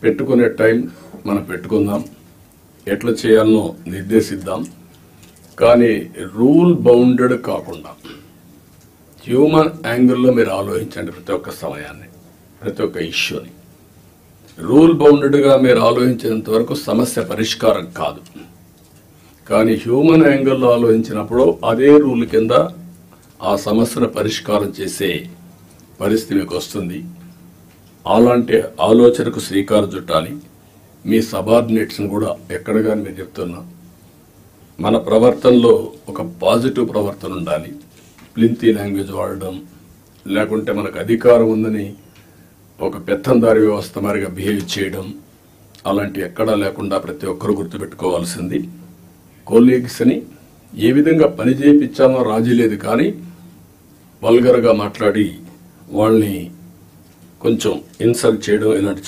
పెట్టుకునే టైం మనం పెట్టుకుందాం, ఎట్లా చేయాలనో నిర్దేశిద్దాం. కానీ రూల్ బౌండెడ్ కాకుండా హ్యూమన్ యాంగిల్లో మీరు ఆలోచించండి. ప్రతి ఒక్క సమయాన్ని, ప్రతి ఒక్క ఇష్యూని రూల్ బౌండెడ్గా మీరు ఆలోచించేంత వరకు సమస్య పరిష్కారం కాదు. కానీ హ్యూమన్ యాంగిల్లో ఆలోచించినప్పుడు అదే రూల్ కింద ఆ సమస్యను పరిష్కారం చేసే పరిస్థితి మీకు వస్తుంది. అలాంటి ఆలోచనకు శ్రీకారం చుట్టాలి. మీ సబార్డినేట్స్ని కూడా ఎక్కడ కానీ మీరు చెప్తున్నా, మన ప్రవర్తనలో ఒక పాజిటివ్ ప్రవర్తన ఉండాలి. ప్లింతీ లాంగ్వేజ్ వాడడం, లేకుంటే మనకు అధికారం ఉందని ఒక పెత్తందారి వ్యవస్థ మారిగా బిహేవ్ చేయడం, అలాంటి ఎక్కడా లేకుండా ప్రతి ఒక్కరూ గుర్తుపెట్టుకోవాల్సింది, కొలీగ్స్ని ఏ విధంగా పని చేయించామో రాజీ లేదు. కానీ వల్గర్గా మాట్లాడి వాళ్ళని కొంచెం ఇన్సల్ట్ చేయడం ఇలాంటి